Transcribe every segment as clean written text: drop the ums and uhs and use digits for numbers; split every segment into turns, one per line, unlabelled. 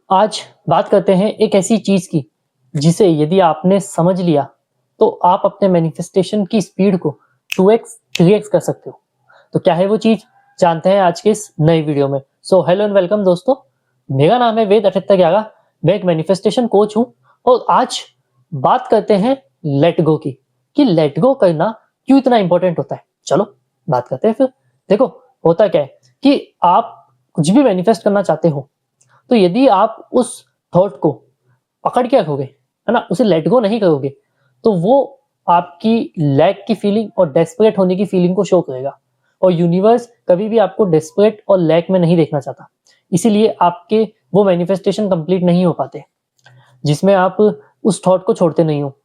आज बात करते हैं एक ऐसी चीज की जिसे यदि आपने समझ लिया तो आप अपने मैनिफेस्टेशन की स्पीड को 2x 3x कर सकते हो। तो क्या है वो चीज, जानते हैं आज के इस नई वीडियो में। सो हेलो एंड वेलकम दोस्तों, मेरा नाम है वेद 7811। मैं एक मैनिफेस्टेशन कोच हूं और आज बात करते हैं लेट गो की, कि लेट गो करना क्यों इतना इंपॉर्टेंट होता है। चलो बात करते हैं फिर। देखो, होता क्या है कि आप कुछ भी मैनिफेस्ट करना चाहते हो तो यदि आप उस थॉट को पकड़ के रखोगे, है ना, उसे लेट गो नहीं करोगे, तो वो आपकी लैक की फीलिंग और डेस्परेट होने की फीलिंग को शो करेगा। और यूनिवर्स कभी भी आपको डेस्परेट और लैक में नहीं देखना चाहता, इसीलिए आपके वो मैनिफेस्टेशन कंप्लीट नहीं हो पाते जिसमें आप उस थॉट को छोड़ते नहीं हो।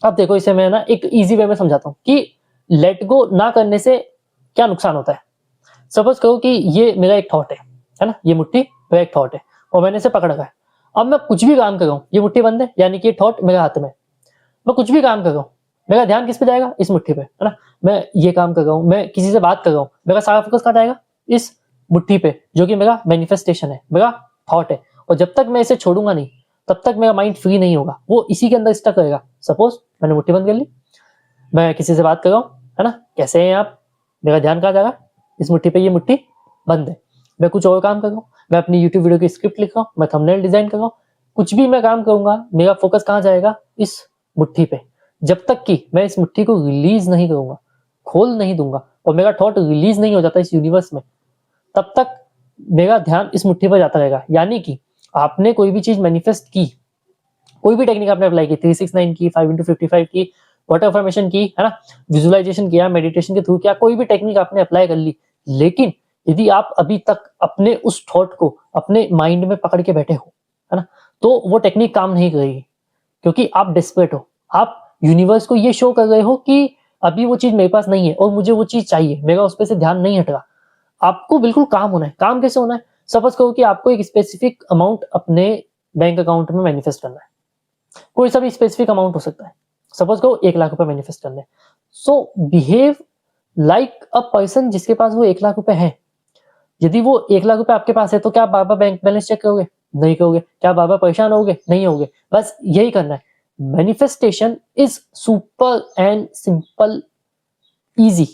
अब देखो, इसे मैं ना एक इजी वे में समझाता हूँ कि लेट गो ना करने से क्या नुकसान होता है। सपोज करो कि ये मेरा एक थॉट है ना, ये मुट्ठी मेरा एक थॉट है और मैंने इसे पकड़ रखा है। अब मैं कुछ भी काम कर रहा हूँ, ये मुट्ठी बंद है, यानी कि ये थॉट मेरे हाथ में है। मैं कुछ भी काम कर रहा हूँ, मेरा ध्यान किस पे जाएगा? इस मुट्ठी पे, है ना। मैं ये काम कर रहा हूँ, मैं किसी से बात कर रहा हूँ, मेरा सारा फोकस कहाँ जाएगा? इस मुट्ठी पे, जो कि मेरा मैनिफेस्टेशन है, मेरा थॉट है। और जब तक मैं इसे छोड़ूंगा नहीं, तब तक मेरा माइंड फ्री नहीं होगा, वो इसी के अंदर स्टक रहेगा। सपोज मैंने मुट्ठी बंद कर ली, मैं किसी से बात कर रहा हूँ, है ना, कैसे हैं आप? मेरा ध्यान कहाँ जाएगा? इस मुट्ठी पे, ये मुट्ठी बंद है। मैं कुछ और काम कर रहा हूँ, मैं अपनी यूट्यूब वीडियो की स्क्रिप्ट लिख रहा हूँ, मैं थंबनेल डिजाइन कर रहा हूँ, कुछ भी मैं काम करूंगा, मेरा फोकस कहाँ जाएगा? इस मुट्ठी पे। जब तक कि मैं इस मुट्ठी को रिलीज नहीं करूंगा, खोल नहीं दूंगा और मेरा थॉट रिलीज नहीं हो जाता इस यूनिवर्स में, तब तक मेरा ध्यान इस मुट्ठी पर जाता रहेगा। यानी कि आपने कोई भी चीज मैनिफेस्ट की, कोई भी टेक्निक आपने अप्लाई की, 369 की, 5x55 की, वाटर अफर्मेशन की, है ना, विजुअलाइजेशन किया, मेडिटेशन के थ्रू किया, कोई भी टेक्निक आपने अप्लाई कर ली, लेकिन यदि आप अभी तक अपने उस थॉट को अपने माइंड में पकड़ के बैठे हो, है ना, तो वो टेक्निक काम नहीं करेगी, क्योंकि आप डेस्परेट हो। आप यूनिवर्स को ये शो कर रहे हो कि अभी वो चीज मेरे पास नहीं है और मुझे वो चीज चाहिए, मेरा उस पर से ध्यान नहीं हट रहा। आपको बिल्कुल काम होना है। काम कैसे होना है? सपोज करो कि आपको एक स्पेसिफिक अमाउंट अपने बैंक अकाउंट में मैनिफेस्ट करना है। कोई सा भी स्पेसिफिक अमाउंट हो सकता है। सपोज को 1 लाख रुपए मैनिफेस्ट करने, सो बिहेव लाइक अ पर्सन जिसके पास वो 1 लाख रुपए है। यदि वो 1 लाख रुपए आपके पास है तो क्या आप बार बार बैंक बैलेंस चेक करोगे? नहीं करोगे। क्या बार बार परेशान होगे? नहीं होगे। बस यही करना है। Manifestation is super and simple, easy,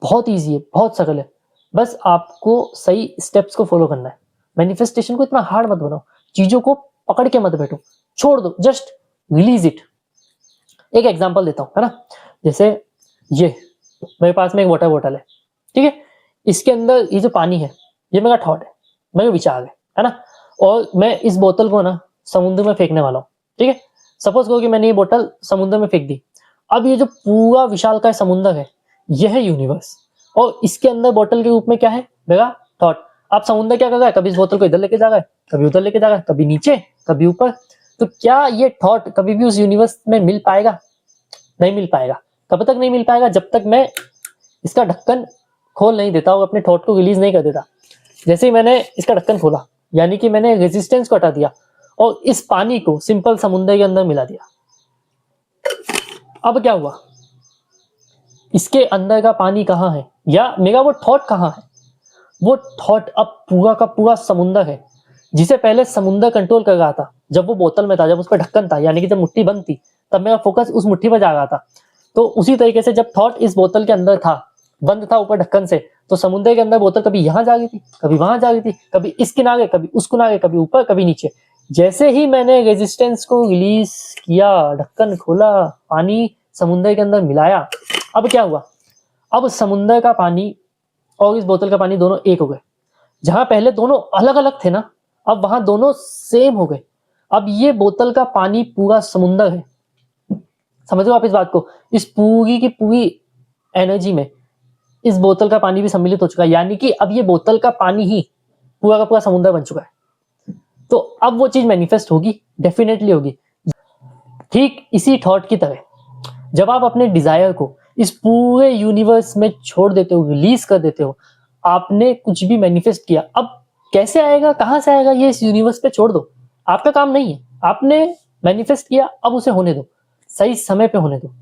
बहुत इजी है, बहुत सरल है। बस आपको सही स्टेप्स को फॉलो करना है। मैनिफेस्टेशन को इतना हार्ड मत बनाओ, चीजों को पकड़ के मत बैठो, छोड़ दो, जस्ट रिलीज इट। एक एग्जांपल देता हूँ, है ना, जैसे ये मेरे पास में एक वाटर बॉटल है, ठीक है। इसके अंदर ये जो पानी है, ये मेरा थॉट है, मेरे विचार है ना। और मैं इस बोतल को ना समुद्र में फेंकने वाला हूँ, ठीक है। सपोज करो कि मैंने ये बोतल समुद्र में फेंक दी। अब ये जो पूरा विशालकाय समुद्र है, यह है यूनिवर्स, और इसके अंदर बोतल के रूप में क्या है? मेरा थॉट। अब समुद्र क्या कर रहा है? कभी इस बोतल को इधर लेके जा रहा है, कभी उधर लेके जा रहा है, कभी नीचे, कभी ऊपर। तो क्या ये थॉट कभी भी उस यूनिवर्स में मिल पाएगा? नहीं मिल पाएगा। कब तक नहीं मिल पाएगा? जब तक मैं इसका ढक्कन खोल नहीं देता और अपने थॉट को रिलीज नहीं कर देता। जैसे ही मैंने इसका ढक्कन खोला, यानी कि मैंने रेजिस्टेंस को हटा दिया और इस पानी को सिंपल समुद्र के अंदर मिला दिया। अब क्या हुआ? इसके अंदर का पानी कहाँ है, या मेरा वो थॉट कहाँ है? वो थॉट अब पूरा का पूरा समुद्र है, जिसे पहले समुद्र कंट्रोल कर रहा था। जब वो बोतल में था, जब उस पर ढक्कन था, यानी कि जब मुट्ठी बंद थी, तब मेरा फोकस उस मुट्ठी पर जा रहा था। तो उसी तरीके से जब थॉट इस बोतल के अंदर था, बंद था ऊपर ढक्कन से, तो समुद्र के अंदर बोतल कभी यहाँ जा रही थी, कभी वहां जा रही थी, कभी इस किनारे, कभी उस किनारे, कभी ऊपर, कभी नीचे। जैसे ही मैंने रेजिस्टेंस को रिलीज किया, ढक्कन खोला, पानी समुद्र के अंदर मिलाया, अब क्या हुआ? अब समुद्र का पानी और इस बोतल का पानी दोनों एक हो गए। जहां पहले दोनों अलग अलग थे ना, अब वहां दोनों सेम हो गए। अब ये बोतल का पानी पूरा समुद्र है। समझ लो आप इस बात को, इस पूरी की पूरी एनर्जी में इस बोतल का पानी भी सम्मिलित हो चुका है, यानी कि अब ये बोतल का पानी ही पूरा का पूरा समुद्र बन चुका है। तो अब वो चीज मैनिफेस्ट होगी, डेफिनेटली होगी। ठीक इसी थॉट की तरह, जब आप अपने डिजायर को इस पूरे यूनिवर्स में छोड़ देते हो, रिलीज कर देते हो, आपने कुछ भी मैनिफेस्ट किया, अब कैसे आएगा, कहां से आएगा, ये इस यूनिवर्स पे छोड़ दो। आपका काम नहीं है। आपने मैनिफेस्ट किया, अब उसे होने दो, सही समय पे होने दो।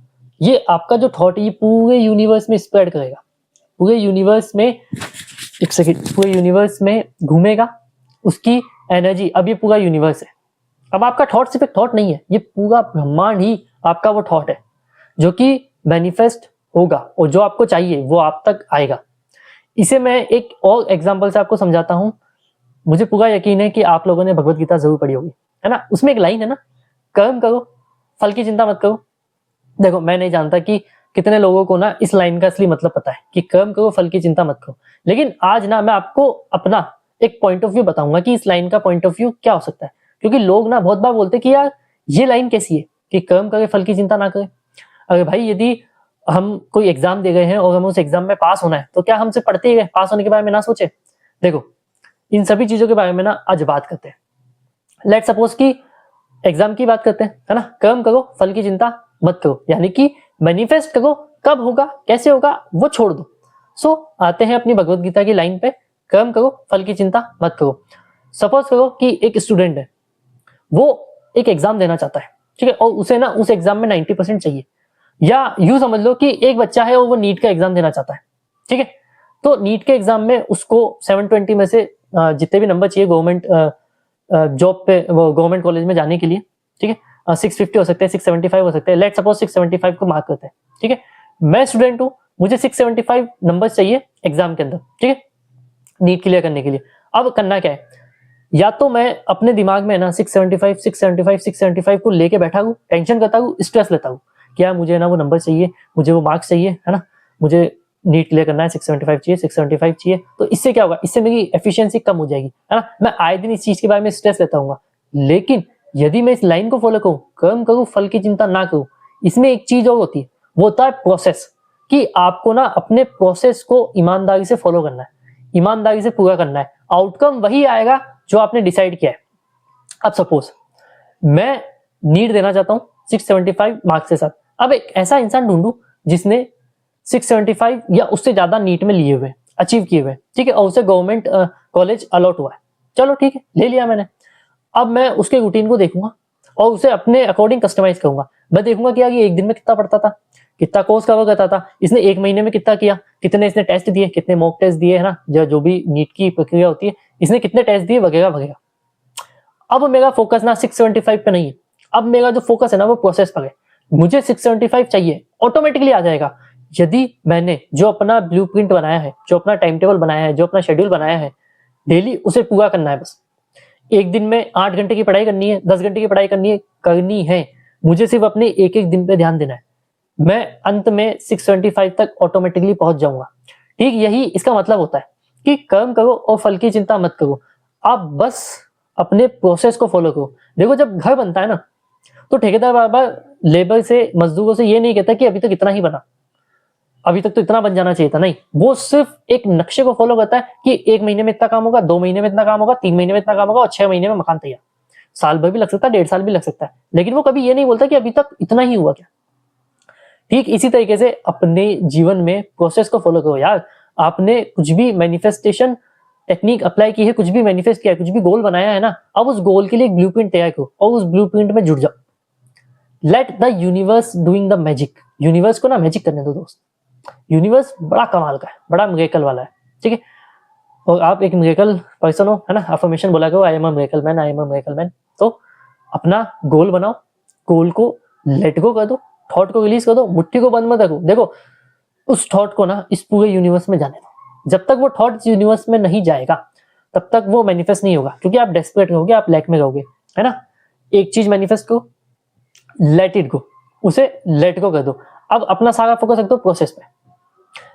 ये आपका जो थॉट है, ये पूरे यूनिवर्स में स्प्रेड करेगा, पूरे यूनिवर्स में, एक सेकंड, पूरे यूनिवर्स में घूमेगा, उसकी एनर्जी, अब ये पूरा यूनिवर्स है। अब आपका थॉट सिर्फ एक थॉट नहीं है, ये पूरा ब्रह्मांड ही आपका वो थॉट है जो कि मैनिफेस्ट होगा और जो आपको चाहिए वो आप तक आएगा। इसे मैं एक और एग्जांपल से आपको समझाता हूँ। मुझे पूरा यकीन है कि आप लोगों ने भगवत गीता जरूर पढ़ी होगी, है ना। उसमें एक लाइन है ना, कर्म करो फल की चिंता मत करो। देखो मैं नहीं जानता कि कितने लोगों को ना इस लाइन का असली मतलब पता है कि कर्म करो फल की चिंता मत करो, लेकिन आज ना मैं आपको अपना एक पॉइंट ऑफ व्यू बताऊंगा कि इस लाइन का पॉइंट ऑफ व्यू क्या हो सकता है। क्योंकि लोग ना बहुत बार बोलते हैं कि यार ये लाइन कैसी है कि कर्म करे फल की चिंता ना करे। अरे भाई, यदि हम कोई एग्जाम दे गए हैं और हमें उस एग्जाम में पास होना है तो क्या हमसे पढ़ते ही गए, पास होने के बारे में ना सोचे। देखो इन सभी चीजों के बारे में ना आज बात करते हैं। लेट सपोज कि एग्जाम की बात करते हैं, है ना। कर्म करो फल की चिंता मत करो, यानी कि मैनिफेस्ट करो, कब होगा कैसे होगा वो छोड़ दो। सो आते हैं अपनी भगवत गीता की लाइन पे, कर्म करो फल की चिंता मत करो। सपोज करो कि एक स्टूडेंट है, वो एक एग्जाम देना चाहता है, ठीक है, और उसे ना उस एग्जाम में 90% चाहिए। या यूं समझ लो कि एक बच्चा है और वो नीट का एग्जाम देना चाहता है, ठीक है। तो नीट के एग्जाम में उसको 720 में से जितने भी नंबर चाहिए गवर्नमेंट जॉब पे, वो गवर्नमेंट कॉलेज में जाने के लिए, ठीक है। 650 हो सकते हैं, 675 हो सकते हैं, लेट सपोज 675 को मार्क करते हैं, ठीक है। मैं स्टूडेंट हूं, मुझे 675 नंबर चाहिए एग्जाम के अंदर, ठीक है, नीट क्लियर करने के लिए। अब करना क्या है, या तो मैं अपने दिमाग में ना 675 675 675 को लेके बैठा हूँ, टेंशन करता हूँ, स्ट्रेस लेता हूँ, क्या मुझे ना वो नंबर चाहिए, मुझे वो मार्क्स चाहिए, है ना, मुझे नीट क्लियर करना है, 675 चाहिए, 675 चाहिए। तो इससे क्या होगा, इससे मेरी एफिशिएंसी कम हो जाएगी, है ना। मैं आए दिन इस चीज के बारे में स्ट्रेस लेता हूँ। लेकिन यदि मैं इस लाइन को फॉलो करूँ, कर्म करूँ फल की चिंता ना करूँ, इसमें एक चीज और होती है, वो होता है प्रोसेस। कि आपको ना अपने प्रोसेस को ईमानदारी से फॉलो करना है, ईमानदारी से पूरा करना है, आउटकम वही आएगा जो आपने डिसाइड किया है। अब सपोज मैं नीट देना चाहता हूँ 675 मार्क्स के साथ। अब एक ऐसा इंसान ढूंढूं जिसने 675 या उससे ज्यादा नीट में लिए हुए, अचीव किए हुए, ठीक है, और उसे गवर्नमेंट कॉलेज अलॉट हुआ है। चलो ठीक है, ले लिया मैंने। अब मैं उसके रूटीन को देखूंगा और उसे अपने अकॉर्डिंग कस्टमाइज करूंगा। मैं देखूंगा कि यार ये एक दिन में कितना पढ़ता था, कितना कोर्स कवर करता था, इसने एक महीने में कितना किया, कितने इसने टेस्ट दिए, कितने मॉक टेस्ट दिए, है ना, जो भी नीट की प्रक्रिया होती है, इसने कितने टेस्ट दिए, वगैरह वगैरह। अब मेरा फोकस ना 675 पे नहीं है, अब मेरा जो फोकस है ना वो प्रोसेस पर है। मुझे 675 चाहिए, ऑटोमेटिकली आ जाएगा यदि मैंने जो अपना ब्लूप्रिंट बनाया है, जो अपना टाइम टेबल बनाया है, जो अपना शेड्यूल बनाया है, डेली उसे पूरा करना है। बस एक दिन में 8 घंटे की पढ़ाई करनी है, 10 घंटे की पढ़ाई करनी है, मुझे सिर्फ अपने एक एक दिन पे ध्यान देना है। मैं अंत में 675 तक ऑटोमेटिकली पहुंच जाऊंगा। ठीक यही इसका मतलब होता है कि कर्म करो और फल की चिंता मत करो, आप बस अपने प्रोसेस को फॉलो करो। देखो जब घर बनता है ना, तो ठेकेदार बार बार लेबर से, मजदूरों से ये नहीं कहता कि अभी तक इतना ही बना, अभी तक तो इतना बन जाना चाहिए था। नहीं, वो सिर्फ एक नक्शे को फॉलो करता है कि 1 महीने में इतना काम होगा, 2 महीने में इतना काम होगा, 3 महीने में इतना काम होगा और 6 महीने में मकान तैयार। साल भर भी लग सकता है, 1.5 साल भी लग सकता है, लेकिन वो कभी ये नहीं बोलता कि अभी तक इतना ही हुआ क्या। ठीक इसी तरीके से अपने जीवन में प्रोसेस को फॉलो करो यार। आपने कुछ भी मैनिफेस्टेशन टेक्निक अप्लाई की है, कुछ भी मैनिफेस्ट किया है, कुछ भी गोल बनाया है ना, अब उस गोल के लिए एक ब्लूप्रिंट तैयार करो और उस ब्लूप्रिंट में जुड़ जाओ। Let the universe doing the magic, universe को ना मैजिक करने दो दोस्त। यूनिवर्स बड़ा कमाल का है, बड़ा मिरेकल वाला है, ठीक है। और आप एक मिरेकल पर्सन हो, है ना, अफर्मेशन बोला करो, I am a miracle man, I am a miracle man. तो अपना गोल बनाओ, गोल को लेट गो कर दो, थॉट को रिलीज कर दो, मुट्ठी को बंद मत रखो। देखो उस थॉट को ना इस पूरे यूनिवर्स में जाने दो। जब तक वो थॉट यूनिवर्स में नहीं जाएगा तब तक वो मैनिफेस्ट नहीं होगा, क्योंकि आप डेस्परेट रहोगे, आप लैक में रहोगे, है ना। एक चीज मैनिफेस्ट करो, लेट इट गो, उसे लेट गो कर दो। अब अपना सारा फोकस रख दो प्रोसेस पे।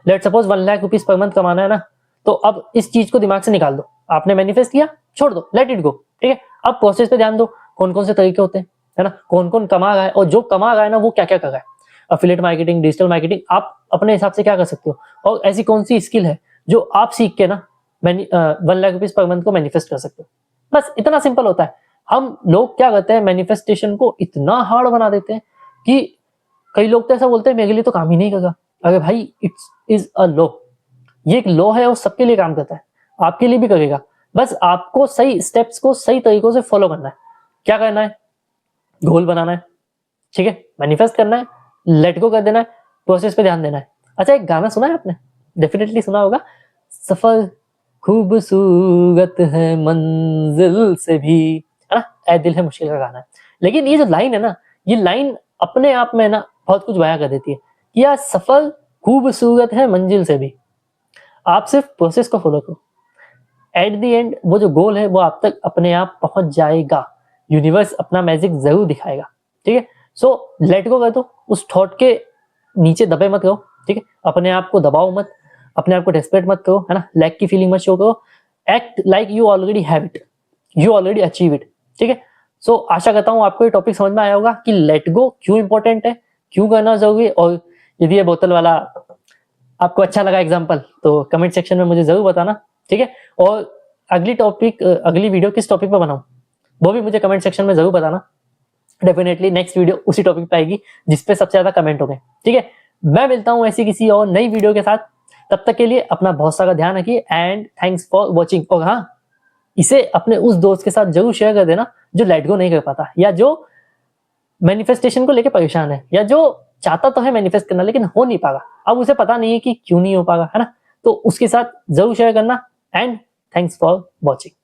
Let suppose 1 lakh rupees per month कमाना है ना, तो अब इस चीज को दिमाग से निकाल दो। आपने मैनिफेस्ट किया, छोड़ दो, लेट इट गो, ठीक है। अब प्रोसेस पे ध्यान दो, कौन कौन से तरीके होते हैं, है ना, कौन कौन कमा रहा है, और जो कमा रहा है ना वो क्या क्या कर रहा है। अफिलिएट मार्केटिंग, डिजिटल मार्केटिंग, आप अपने हिसाब से क्या कर सकते हो, और ऐसी कौन सी स्किल है जो आप सीख के ना 1 लाख रुपीज पर मंथ को मैनिफेस्ट कर सकते हो। बस इतना सिंपल होता है। हम लोग क्या करते हैं, मैनिफेस्टेशन को इतना हार्ड बना देते हैं कि कई लोग तो ऐसा बोलते हैं मेरे लिए तो काम ही नहीं करगा। अरे भाई, इट्स इज अ लॉ, ये एक लॉ है और सबके लिए काम करता है, आपके लिए भी करेगा। बस आपको सही स्टेप्स को सही तरीकों से फॉलो करना है। क्या करना है, गोल बनाना है, ठीक है, मैनिफेस्ट करना है, लेट गो कर देना है, प्रोसेस पे ध्यान देना है। अच्छा, एक गाना सुना है आपने, डेफिनेटली सुना होगा, सफर खूबसूरत है मंजिल से भी, है ना? ऐ दिल है मुश्किल का गाना है। लेकिन ये जो लाइन है ना, ये लाइन अपने आप में ना बहुत कुछ बयां कर देती है कि यार सफल खूबसूरत है मंजिल से भी, आप सिर्फ प्रोसेस को फॉलो करो। एट द एंड वो जो गोल है वो आप तक अपने आप पहुंच जाएगा। यूनिवर्स अपना मैजिक जरूर दिखाएगा। ठीक है, सो लेट गो कर दो, उस थॉट के नीचे दबे मत रहो। ठीक है, अपने आप को दबाओ मत, अपने आप को डेस्परेट मत करो, है ना? लैक की फीलिंग मत शो करो। Act like you already have it, you already achieve it. ठीक है, सो आशा करता हूँ आपको ये टॉपिक समझ में आया होगा कि लेट गो क्यों इंपॉर्टेंट है, क्यों करना जरूरी है। और यदि ये बोतल वाला आपको अच्छा लगा एग्जाम्पल तो कमेंट सेक्शन में मुझे जरूर बताना। ठीक है, और अगली वीडियो किस टॉपिक पर बनाऊं वो भी मुझे कमेंट सेक्शन में जरूर बताना। डेफिनेटली नेक्स्ट वीडियो उसी टॉपिक पे आएगी जिसपे सबसे ज्यादा कमेंट हो गए। ठीक है, मैं मिलता हूं ऐसी किसी और नई वीडियो के साथ। तब तक के लिए अपना बहुत सारा ध्यान रखिए एंड थैंक्स फॉर वॉचिंग। और हाँ, इसे अपने उस दोस्त के साथ जरूर शेयर कर देना जो लेट गो नहीं कर पाता, या जो मैनिफेस्टेशन को लेकर परेशान है, या जो चाहता तो है मैनिफेस्ट करना लेकिन हो नहीं पागा, अब उसे पता नहीं है कि क्यों नहीं हो पागा, है ना? तो उसके साथ जरूर शेयर करना एंड थैंक्स फॉर वॉचिंग।